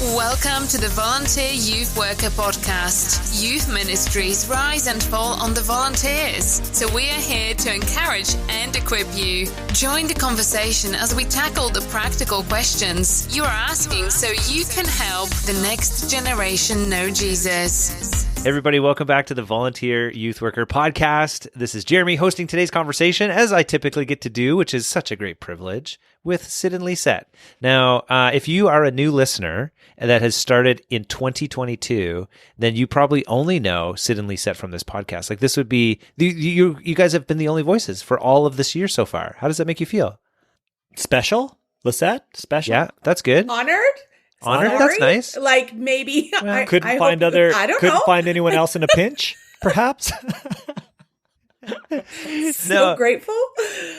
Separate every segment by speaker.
Speaker 1: Welcome to the Volunteer Youth Worker Podcast. Youth ministries rise and fall on the volunteers. So we are here to encourage and equip you. Join the conversation as we tackle the practical questions you are asking so you can help the next generation know Jesus.
Speaker 2: Hey everybody, welcome back to the Volunteer Youth Worker Podcast. This is Jeremy hosting today's conversation, as I typically get to do, which is such a great privilege, with Sid and Lisette. Now, if you are a new listener that has started in 2022, then you probably only know Sid and Lisette from this podcast. Like this would be, you guys have been the only voices for all of this year so far. How does that make you feel?
Speaker 3: Special? Lisette? Special?
Speaker 2: Yeah, that's good.
Speaker 4: Honored?
Speaker 2: Honored? That's nice.
Speaker 4: Like maybe
Speaker 3: Well, couldn't find anyone else in a pinch, perhaps?
Speaker 4: So grateful.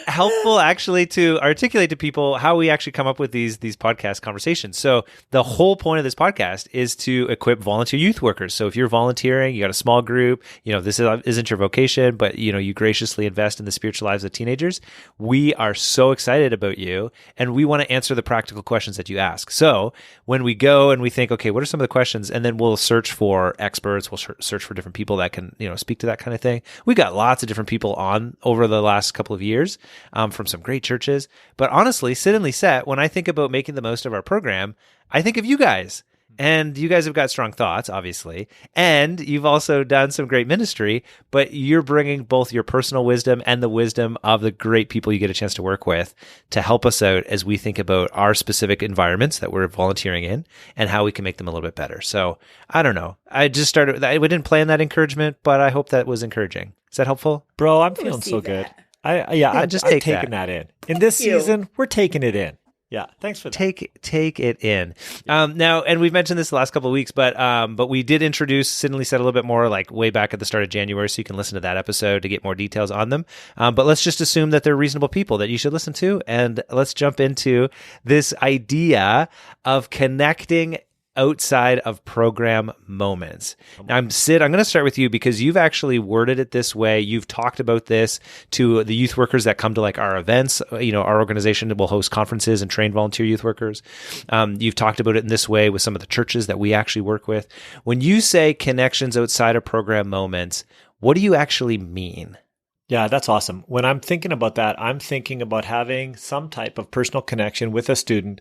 Speaker 2: Helpful actually to articulate to people how we actually come up with these podcast conversations. So the whole point of this podcast is to equip volunteer youth workers. So if you're volunteering, you got a small group, this isn't your vocation, but you graciously invest in the spiritual lives of teenagers. We are so excited about you, and we want to answer the practical questions that you ask. So when we go and we think, okay, what are some of the questions? And then we'll search for experts. We'll search for different people that can, speak to that kind of thing. We got lots of different people on over the last couple of years from some great churches. But honestly, Sid and Lisette, when I think about making the most of our program, I think of you guys. And you guys have got strong thoughts, obviously. And you've also done some great ministry, but you're bringing both your personal wisdom and the wisdom of the great people you get a chance to work with to help us out as we think about our specific environments that we're volunteering in and how we can make them a little bit better. So I don't know. I didn't plan that encouragement, but I hope that was encouraging. Is that helpful?
Speaker 3: Bro, I'm feeling so good. I'm taking that in. In this season, we're taking it in. Yeah, thanks for that.
Speaker 2: Take it in. Now, and we've mentioned this the last couple of weeks, but we did introduce Sid and Lisette a little bit more like way back at the start of January, so you can listen to that episode to get more details on them. But let's just assume that they're reasonable people that you should listen to, and let's jump into this idea of connecting outside of program moments. Now, Sid, I'm going to start with you because you've actually worded it this way. You've talked about this to the youth workers that come to like our events. Our organization will host conferences and train volunteer youth workers. You've talked about it in this way with some of the churches that we actually work with. When you say connections outside of program moments, what do you actually mean?
Speaker 3: Yeah, that's awesome. When I'm thinking about that, I'm thinking about having some type of personal connection with a student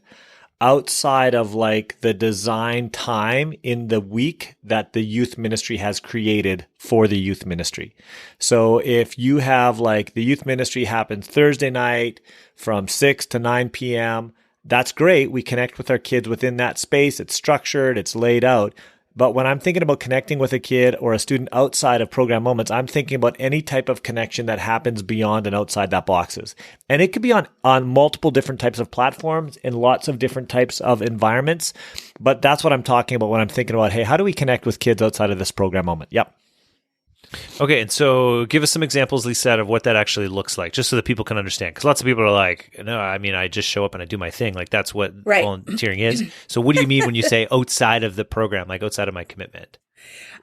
Speaker 3: outside of like the design time in the week that the youth ministry has created for the youth ministry. So if you have like the youth ministry happens Thursday night from 6 to 9 p.m., that's great. We connect with our kids within that space. It's structured, it's laid out. But when I'm thinking about connecting with a kid or a student outside of program moments, I'm thinking about any type of connection that happens beyond and outside that boxes. And it could be on multiple different types of platforms in lots of different types of environments. But that's what I'm talking about when I'm thinking about, hey, how do we connect with kids outside of this program moment? Yep.
Speaker 2: Okay, and so give us some examples, Lisette, of what that actually looks like, just so that people can understand. Because lots of people are like, no, I mean, I just show up and I do my thing. Like, that's what volunteering is. So what do you mean when you say outside of the program, like outside of my commitment?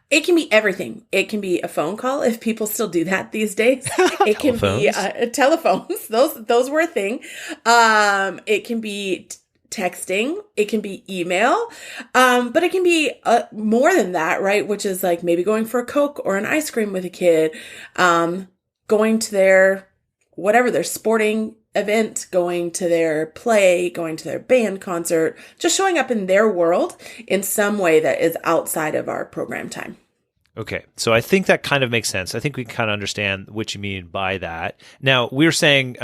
Speaker 4: It can be everything. It can be a phone call, if people still do that these days. It can be telephones. Those were a thing. It can be texting, it can be email, but it can be more than that, right? Which is like maybe going for a Coke or an ice cream with a kid, going to their sporting event, going to their play, going to their band concert, just showing up in their world in some way that is outside of our program time.
Speaker 2: Okay, so I think that kind of makes sense. I think we kind of understand what you mean by that. Now, we were saying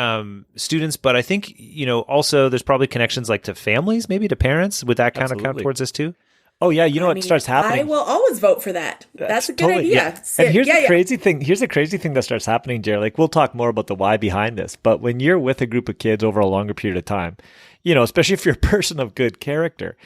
Speaker 2: students, but I think, also there's probably connections like to families, maybe to parents. Would that kind of count towards this too?
Speaker 3: Oh, yeah. What starts happening?
Speaker 4: I will always vote for that. That's a good idea.
Speaker 3: Yeah. And here's the crazy thing. Here's the crazy thing that starts happening, Jerry. Like, we'll talk more about the why behind this. But when you're with a group of kids over a longer period of time, especially if you're a person of good character,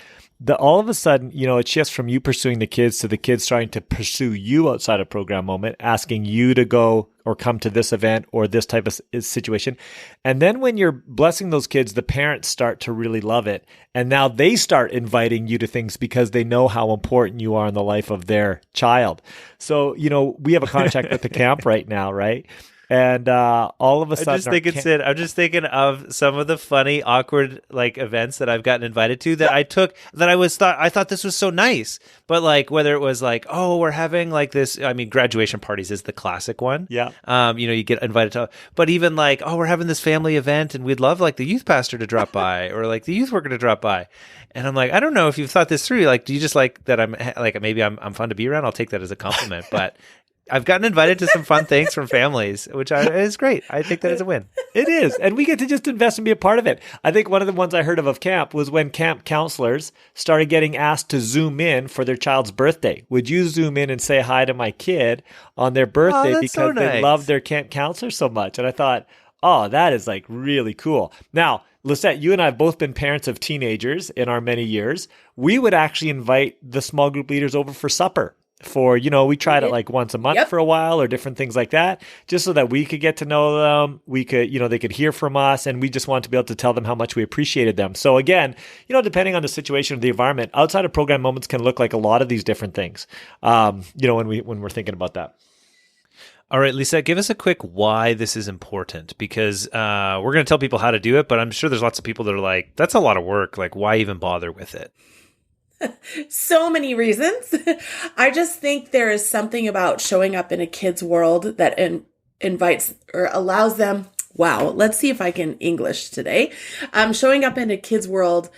Speaker 3: all of a sudden, it shifts from you pursuing the kids to the kids trying to pursue you outside of program moment, asking you to go or come to this event or this type of situation. And then when you're blessing those kids, the parents start to really love it. And now they start inviting you to things because they know how important you are in the life of their child. So, we have a contract with the camp right now, right? And all of a sudden,
Speaker 2: I'm just thinking of some of the funny, awkward like events that I've gotten invited to that I took that I thought this was so nice, but like whether it was like, oh, we're having like this. I mean, graduation parties is the classic one.
Speaker 3: Yeah.
Speaker 2: You get invited to, but even like, oh, we're having this family event and we'd love like the youth pastor to drop by or like the youth worker to drop by. And I'm like, I don't know if you've thought this through. Like, do you just like that? I'm like, maybe I'm fun to be around. I'll take that as a compliment, but. I've gotten invited to some fun things from families, which is great. I think that is a win.
Speaker 3: It is. And we get to just invest and be a part of it. I think one of the ones I heard of camp was when camp counselors started getting asked to Zoom in for their child's birthday. Would you Zoom in and say hi to my kid on their birthday because they love their camp counselor so much? And I thought, oh, that is like really cool. Now, Lisette, you and I have both been parents of teenagers in our many years. We would actually invite the small group leaders over for supper. We tried it like once a month for a while or different things like that, just so that we could get to know them. We could, they could hear from us, and we just wanted to be able to tell them how much we appreciated them. So again, depending on the situation of the environment, outside of program moments can look like a lot of these different things, when we're thinking about that.
Speaker 2: All right, Lisa, give us a quick why this is important, because we're going to tell people how to do it, but I'm sure there's lots of people that are like, that's a lot of work. Like, why even bother with it?
Speaker 4: So many reasons. I just think there is something about showing up in a kid's world that invites or allows them. Wow. Let's see if I can English today. Showing up in a kid's world.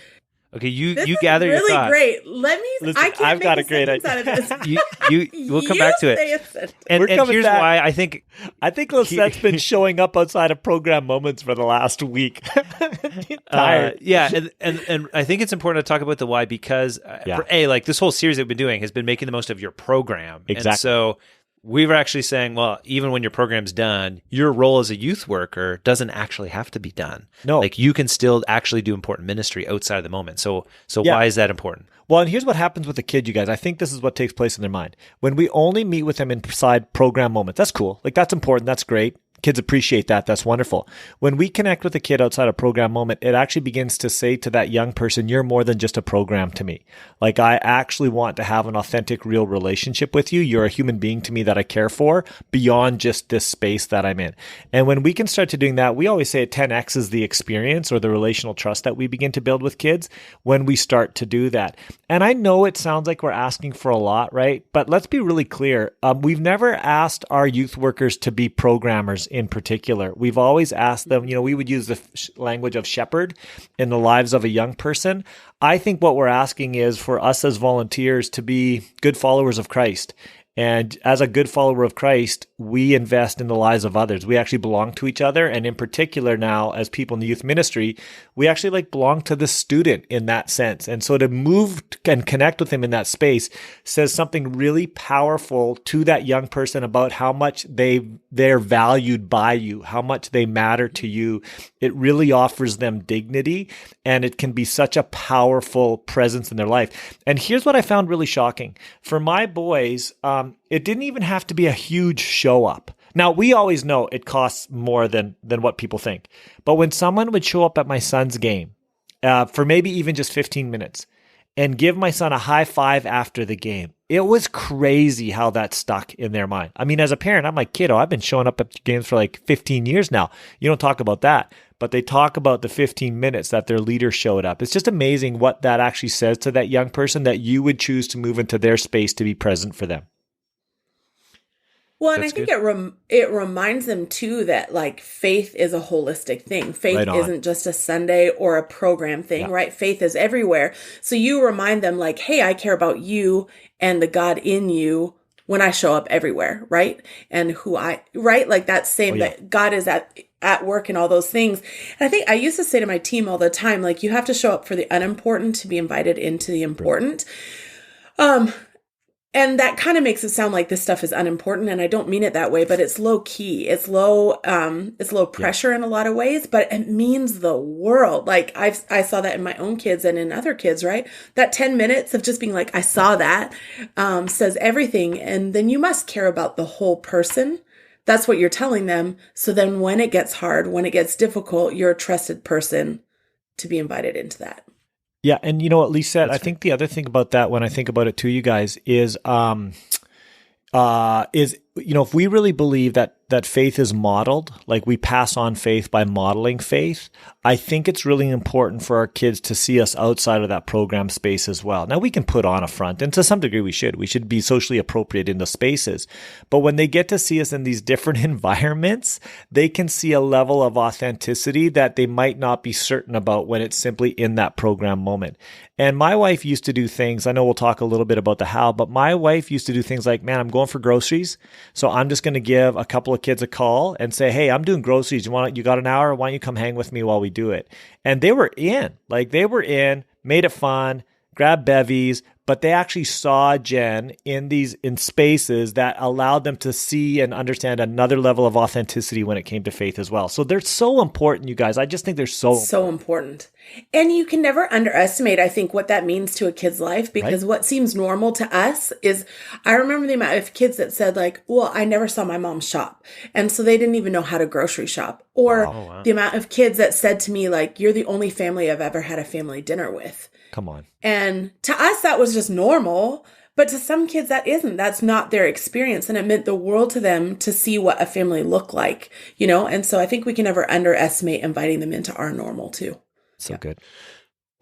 Speaker 2: Okay, you gather your thoughts.
Speaker 4: Really great. Listen,
Speaker 3: I've got a great idea.
Speaker 2: We'll come back to it. And here's why I think
Speaker 3: Lisette's been showing up outside of program moments for the last week. Tired.
Speaker 2: And I think it's important to talk about the why because like this whole series that we've been doing has been making the most of your program.
Speaker 3: Exactly.
Speaker 2: And so we were actually saying, well, even when your program's done, your role as a youth worker doesn't actually have to be done.
Speaker 3: No.
Speaker 2: Like you can still actually do important ministry outside of the moment. So why is that important?
Speaker 3: Well, and here's what happens with the kid, you guys. I think this is what takes place in their mind. When we only meet with them inside program moments, that's cool. Like that's important. That's great. Kids appreciate that. That's wonderful. When we connect with a kid outside a program moment, it actually begins to say to that young person, you're more than just a program to me. Like I actually want to have an authentic, real relationship with you. You're a human being to me that I care for beyond just this space that I'm in. And when we can start to doing that, we always say it 10X is the experience or the relational trust that we begin to build with kids when we start to do that. And I know it sounds like we're asking for a lot, right? But let's be really clear. We've never asked our youth workers to be programmers in particular. We've always asked them, we would use the language of shepherd in the lives of a young person. I think what we're asking is for us as volunteers to be good followers of Christ. And as a good follower of Christ, we invest in the lives of others. We actually belong to each other. And in particular now, as people in the youth ministry, we actually belong to the student in that sense. And so to move and connect with him in that space says something really powerful to that young person about how much they're valued by you, how much they matter to you. It really offers them dignity, and it can be such a powerful presence in their life. And here's what I found really shocking. For my boys, it didn't even have to be a huge show up. Now, we always know it costs more than what people think. But when someone would show up at my son's game for maybe even just 15 minutes and give my son a high five after the game, it was crazy how that stuck in their mind. I mean, as a parent, I'm like, kiddo, I've been showing up at games for like 15 years now. You don't talk about that. But they talk about the 15 minutes that their leader showed up. It's just amazing what that actually says to that young person that you would choose to move into their space to be present for them.
Speaker 4: Well, and I think it reminds them too that like faith is a holistic thing. Faith isn't just a Sunday or a program thing, right? Faith is everywhere. So you remind them like, hey, I care about you and the God in you when I show up everywhere, right? And like that same, that God is at work and all those things. And I think I used to say to my team all the time, like, you have to show up for the unimportant to be invited into the important. And that kind of makes it sound like this stuff is unimportant. And I don't mean it that way, but it's low key. It's low pressure in a lot of ways, but it means the world. Like I saw that in my own kids and in other kids, right? That 10 minutes of just being like, I saw that, says everything. And then you must care about the whole person. That's what you're telling them. So then when it gets hard, when it gets difficult, you're a trusted person to be invited into that.
Speaker 3: Yeah. And you know what, Lisette, I think the other thing about that when I think about it too, you guys, is if we really believe that faith is modeled, like we pass on faith by modeling faith, I think it's really important for our kids to see us outside of that program space as well. Now, we can put on a front, and to some degree we should be socially appropriate in the spaces. But when they get to see us in these different environments, they can see a level of authenticity that they might not be certain about when it's simply in that program moment. And my wife used to do things, I know we'll talk a little bit about the how, but my wife used to do things like, man, I'm going for groceries, so I'm just going to give a couple of kids a call and say, hey, I'm doing groceries. You got an hour? Why don't you come hang with me while we do it? And they were in, made it fun, grabbed bevies, but they actually saw Jen in spaces that allowed them to see and understand another level of authenticity when it came to faith as well. So they're so important, you guys. I just think they're so
Speaker 4: important. And you can never underestimate, I think, what that means to a kid's life, because what seems normal to us is, I remember the amount of kids that said like, well, I never saw my mom shop. And so they didn't even know how to grocery shop. Or the amount of kids that said to me like, you're the only family I've ever had a family dinner with.
Speaker 3: Come on.
Speaker 4: And to us, that was just normal. But to some kids, that isn't. That's not their experience. And it meant the world to them to see what a family looked like, And so I think we can never underestimate inviting them into our normal too.
Speaker 3: So good.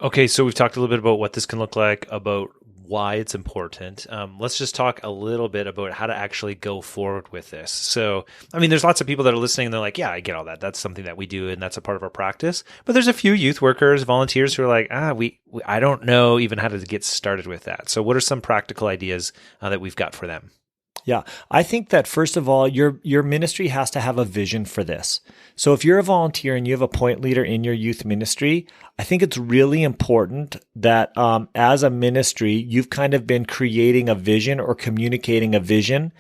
Speaker 2: Okay, so we've talked a little bit about what this can look like, about why it's important. Let's just talk a little bit about how to actually go forward with this. So, I mean, there's lots of people that are listening and they're like, yeah, I get all that. That's something that we do and that's a part of our practice. But there's a few youth workers, volunteers who are like, I don't know even how to get started with that. So what are some practical ideas that we've got for them?
Speaker 3: Yeah, I think that first of all, your ministry has to have a vision for this. So if you're a volunteer and you have a point leader in your youth ministry, I think it's really important that as a ministry, you've kind of been creating a vision or communicating a vision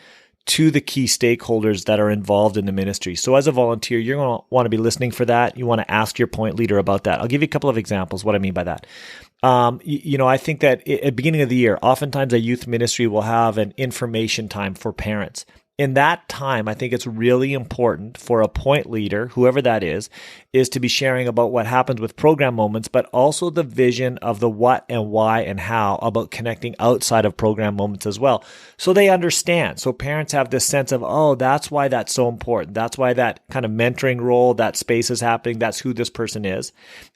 Speaker 3: to the key stakeholders that are involved in the ministry. So as a volunteer, you're going to want to be listening for that. You want to ask your point leader about that. I'll give you a couple of examples what I mean by that. I think that at the beginning of the year, oftentimes a youth ministry will have an information time for parents. In that time, I think it's really important for a point leader, whoever that is to be sharing about what happens with program moments, but also the vision of the what and why and how about connecting outside of program moments as well. So they understand. So parents have this sense of, oh, that's why that's so important. That's why that kind of mentoring role, that space is happening. That's who this person is.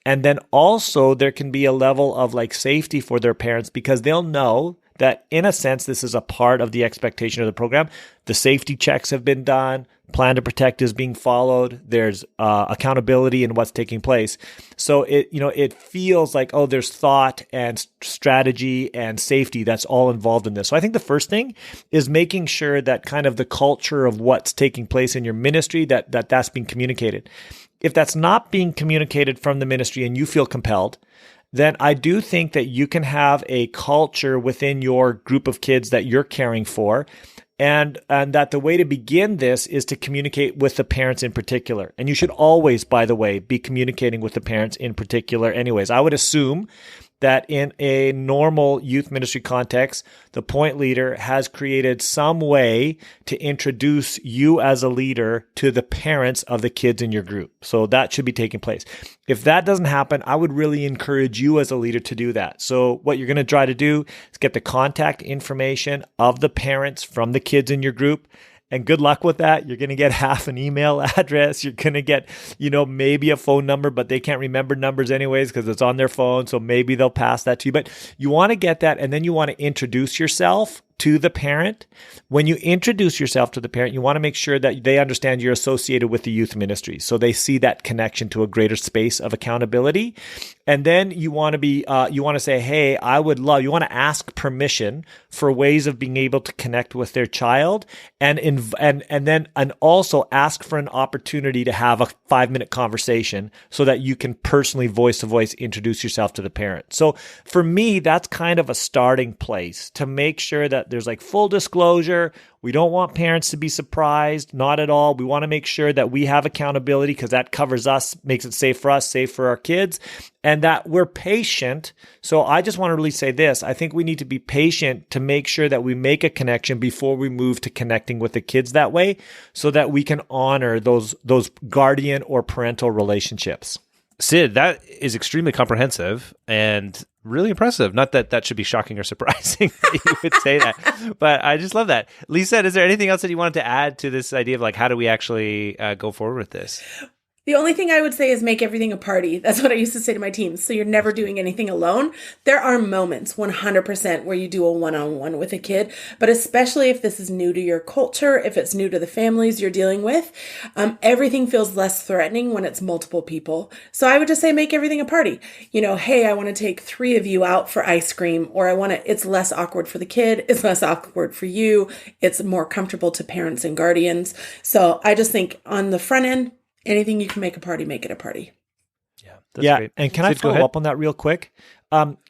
Speaker 3: And then also there can be a level of like safety for their parents because they'll know that in a sense, this is a part of the expectation of the program. The safety checks have been done. Plan to protect is being followed. There's accountability in what's taking place. So it feels like, oh, there's thought and strategy and safety that's all involved in this. So I think the first thing is making sure that kind of the culture of what's taking place in your ministry, that's being communicated. If that's not being communicated from the ministry and you feel compelled, then I do think that you can have a culture within your group of kids that you're caring for, and that the way to begin this is to communicate with the parents in particular. And you should always, by the way, be communicating with the parents in particular anyways. I would assume that in a normal youth ministry context, the point leader has created some way to introduce you as a leader to the parents of the kids in your group. So that should be taking place. If that doesn't happen, I would really encourage you as a leader to do that. So what you're going to try to do is get the contact information of the parents from the kids in your group. And good luck with that. You're going to get half an email address. You're going to get, maybe a phone number, but they can't remember numbers anyways because it's on their phone. So maybe they'll pass that to you. But you want to get that, and then you want to introduce yourself to the parent. When you introduce yourself to the parent, you want to make sure that they understand you're associated with the youth ministry. So they see that connection to a greater space of accountability. And then you want to say, hey, you want to ask permission for ways of being able to connect with their child and also ask for an opportunity to have a 5-minute conversation so that you can personally voice to voice introduce yourself to the parent. So for me, that's kind of a starting place to make sure that there's like full disclosure. We don't want parents to be surprised, not at all. We want to make sure that we have accountability because that covers us, makes it safe for us, safe for our kids, and that we're patient. So I just want to really say this. I think we need to be patient to make sure that we make a connection before we move to connecting with the kids that way so that we can honor those guardian or parental relationships.
Speaker 2: Sid, that is extremely comprehensive. And really impressive. Not that that should be shocking or surprising that you would say that, but I just love that. Lisette, is there anything else that you wanted to add to this idea of like, how do we actually go forward with this?
Speaker 4: The only thing I would say is make everything a party. That's what I used to say to my teams. So you're never doing anything alone. There are moments 100% where you do a one-on-one with a kid, but especially if this is new to your culture, if it's new to the families you're dealing with, everything feels less threatening when it's multiple people. So I would just say make everything a party. Hey, I want to take 3 of you out for ice cream, or it's less awkward for the kid. It's less awkward for you. It's more comfortable to parents and guardians. So I just think on the front end, anything you can make a party, make it a party.
Speaker 2: Yeah, that's great.
Speaker 3: And can I follow up on that real quick?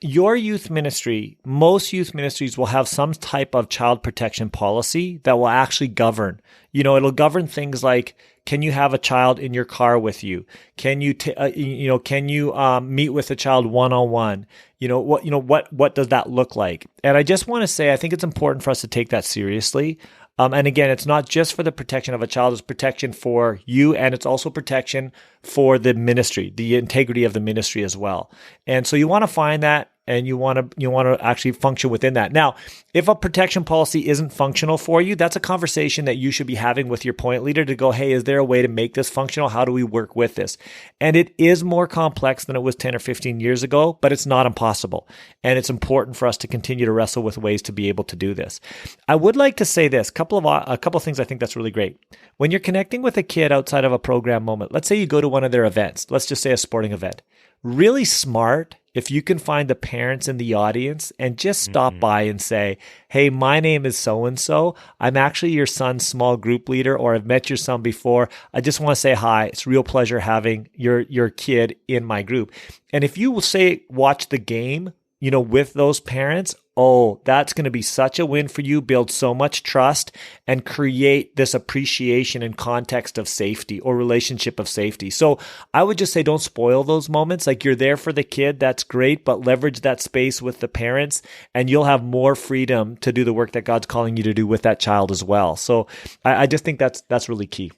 Speaker 3: Your youth ministry, most youth ministries will have some type of child protection policy that will actually govern. It'll govern things like, can you have a child in your car with you? Can you, can you meet with a child one-on-one? What does that look like? And I just want to say, I think it's important for us to take that seriously. And again, it's not just for the protection of a child, it's protection for you, and it's also protection for the ministry, the integrity of the ministry as well. And so you want to find that, and you want to actually function within that. Now, if a protection policy isn't functional for you, that's a conversation that you should be having with your point leader to go, hey, is there a way to make this functional? How do we work with this? And it is more complex than it was 10 or 15 years ago, but it's not impossible. And it's important for us to continue to wrestle with ways to be able to do this. I would like to say this, a couple of things I think that's really great. When you're connecting with a kid outside of a program moment, let's say you go to one of their events, let's just say a sporting event, really smart if you can find the parents in the audience and just stop by and say, hey, my name is so-and-so. I'm actually your son's small group leader, or I've met your son before. I just want to say hi. It's a real pleasure having your kid in my group. And if you will say, watch the game, with those parents, that's going to be such a win for you, build so much trust, and create this appreciation and context of safety or relationship of safety. So I would just say, don't spoil those moments. Like, you're there for the kid, that's great, but leverage that space with the parents, and you'll have more freedom to do the work that God's calling you to do with that child as well. So I just think that's really key.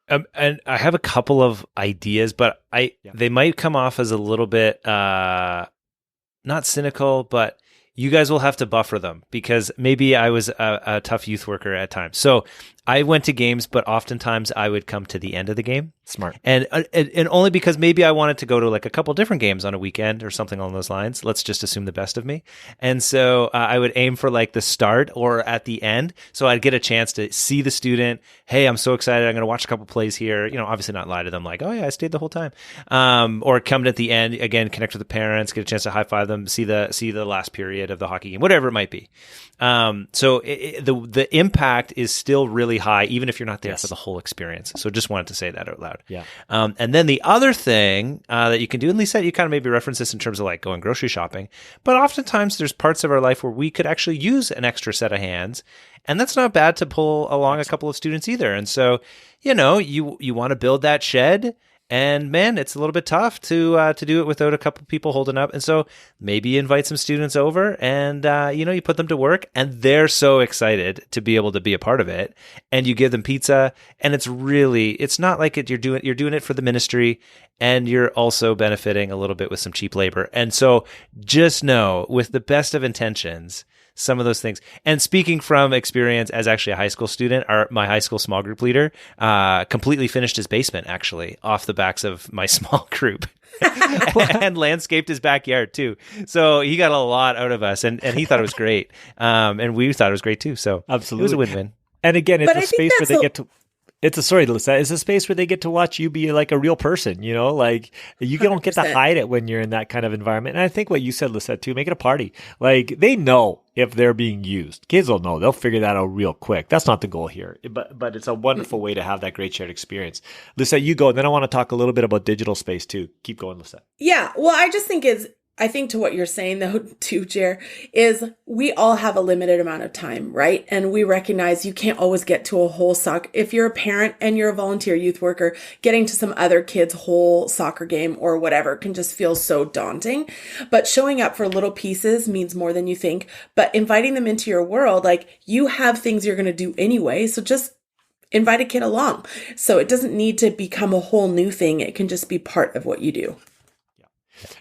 Speaker 2: And I have a couple of ideas, but they might come off as a little bit not cynical, but you guys will have to buffer them, because maybe I was a tough youth worker at times. So I went to games, but oftentimes I would come to the end of the game.
Speaker 3: Smart.
Speaker 2: And only because maybe I wanted to go to like a couple different games on a weekend or something along those lines. Let's just assume the best of me. And so I would aim for like the start or at the end. So I'd get a chance to see the student. Hey, I'm so excited. I'm going to watch a couple plays here. Obviously not lie to them like, oh yeah, I stayed the whole time. Or come at the end, again, connect with the parents, get a chance to high five them, see the last period of the hockey game, whatever it might be. So the impact is still really high, even if you're not there for the whole experience. So just wanted to say that out loud.
Speaker 3: Yeah.
Speaker 2: And then the other thing that you can do, and Lisette, you kind of maybe reference this in terms of like going grocery shopping, but oftentimes there's parts of our life where we could actually use an extra set of hands, and that's not bad to pull along a couple of students either. And so, you want to build that shed. And man, it's a little bit tough to do it without a couple people holding up. And so maybe you invite some students over, and you put them to work, and they're so excited to be able to be a part of it. And you give them pizza, and it's not like you're doing it for the ministry, and you're also benefiting a little bit with some cheap labor. And so just know, with the best of intentions, some of those things. And speaking from experience as actually a high school student, my high school small group leader completely finished his basement, actually, off the backs of my small group. And landscaped his backyard too. So he got a lot out of us, and he thought it was great. And we thought it was great too. So
Speaker 3: absolutely,
Speaker 2: it was a win-win.
Speaker 3: And again, it's a space where they get to... Lisette, it's a space where they get to watch you be like a real person, like you don't get to hide it when you're in that kind of environment. And I think what you said, Lisette, too, make it a party. Like, they know if they're being used. Kids will know. They'll figure that out real quick. That's not the goal here, but it's a wonderful way to have that great shared experience. Lisette, you go, and then I want to talk a little bit about digital space too. Keep going, Lisette.
Speaker 4: Yeah. Well, I think to what you're saying though, too, Jer, is we all have a limited amount of time, right? And we recognize you can't always get to a whole soccer. If you're a parent and you're a volunteer youth worker, getting to some other kid's whole soccer game or whatever can just feel so daunting. But showing up for little pieces means more than you think. But inviting them into your world, like, you have things you're going to do anyway. So just invite a kid along. So it doesn't need to become a whole new thing. It can just be part of what you do.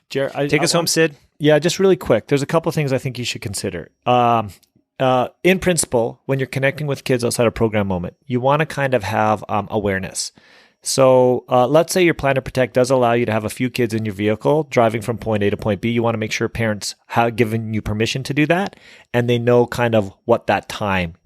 Speaker 2: Jared, take us home, Sid.
Speaker 3: Yeah, just really quick. There's a couple of things I think you should consider. In principle, when you're connecting with kids outside of program moment, you want to kind of have awareness. So let's say your Plan to Protect does allow you to have a few kids in your vehicle driving from point A to point B. You want to make sure parents have given you permission to do that, and they know kind of what that time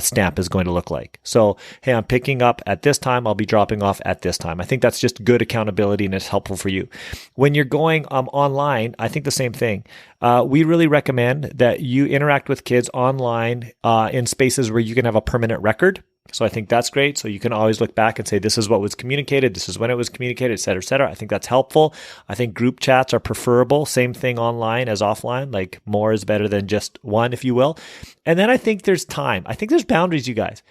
Speaker 3: stamp is going to look like. So, hey, I'm picking up at this time. I'll be dropping off at this time. I think that's just good accountability and it's helpful for you. When you're going online, I think the same thing. We really recommend that you interact with kids online in spaces where you can have a permanent record. So I think that's great. So you can always look back and say, this is what was communicated. This is when it was communicated, et cetera, et cetera. I think that's helpful. I think group chats are preferable. Same thing online as offline. Like more is better than just one, if you will. And then I think there's time. I think there's boundaries, you guys.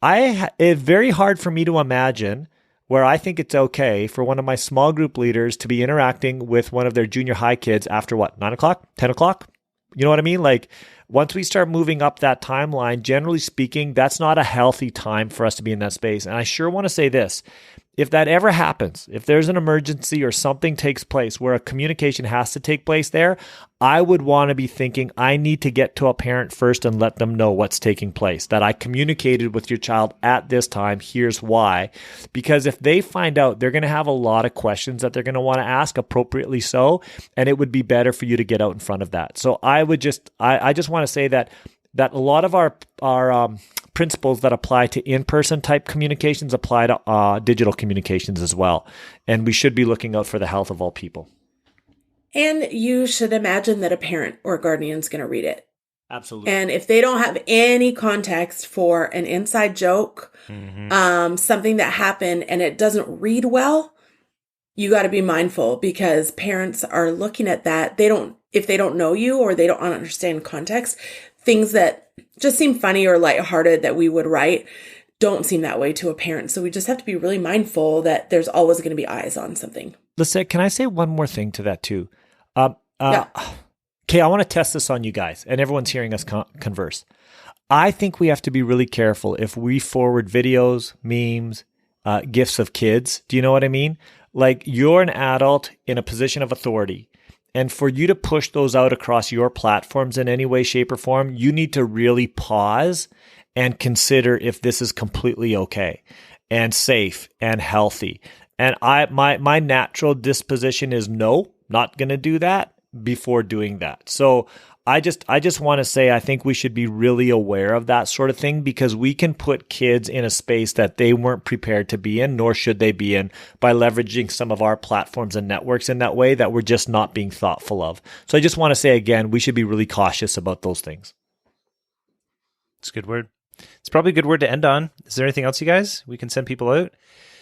Speaker 3: It's very hard for me to imagine where I think it's okay for one of my small group leaders to be interacting with one of their junior high kids after what, 9 o'clock, 10 o'clock? You know what I mean? Like, once we start moving up that timeline, generally speaking, that's not a healthy time for us to be in that space. And I sure want to say this. If that ever happens, if there's an emergency or something takes place where a communication has to take place there, I would want to be thinking, I need to get to a parent first and let them know what's taking place, that I communicated with your child at this time. Here's why. Because if they find out, they're going to have a lot of questions that they're going to want to ask, appropriately so, and it would be better for you to get out in front of that. So I just want to say that a lot of our principles that apply to in-person type communications apply to digital communications as well. And we should be looking out for the health of all people.
Speaker 4: And you should imagine that a parent or guardian is going to read it.
Speaker 3: Absolutely.
Speaker 4: And if they don't have any context for an inside joke, something that happened and it doesn't read well, you got to be mindful because parents are looking at that. If they don't know you or they don't understand context, things that just seem funny or lighthearted that we would write don't seem that way to a parent. So we just have to be really mindful that there's always going to be eyes on something.
Speaker 3: Lisette, can I say one more thing to that too?
Speaker 4: Yeah.
Speaker 3: Okay, I want to test this on you guys, and everyone's hearing us converse. I think we have to be really careful if we forward videos, memes, gifs of kids. Do you know what I mean? Like you're an adult in a position of authority. And for you to push those out across your platforms in any way, shape, or form, you need to really pause and consider if this is completely okay and safe and healthy. And my natural disposition is no, not going to do that before doing that. So I just want to say I think we should be really aware of that sort of thing because we can put kids in a space that they weren't prepared to be in, nor should they be in, by leveraging some of our platforms and networks in that way that we're just not being thoughtful of. So I just want to say again, we should be really cautious about those things.
Speaker 2: It's a good word. It's probably a good word to end on. Is there anything else, you guys? We can send people out.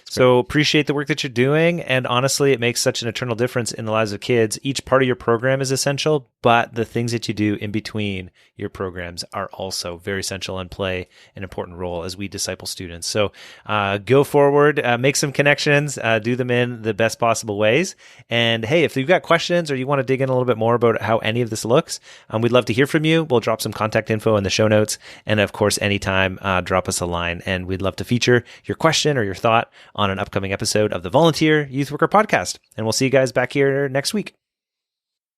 Speaker 2: So appreciate the work that you're doing. And honestly, it makes such an eternal difference in the lives of kids. Each part of your program is essential, but the things that you do in between your programs are also very essential and play an important role as we disciple students. So go forward, make some connections, do them in the best possible ways. And hey, if you've got questions or you want to dig in a little bit more about how any of this looks, we'd love to hear from you. We'll drop some contact info in the show notes. And of course, anytime, drop us a line and we'd love to feature your question or your thought on an upcoming episode of the Volunteer Youth Worker Podcast. And we'll see you guys back here next week.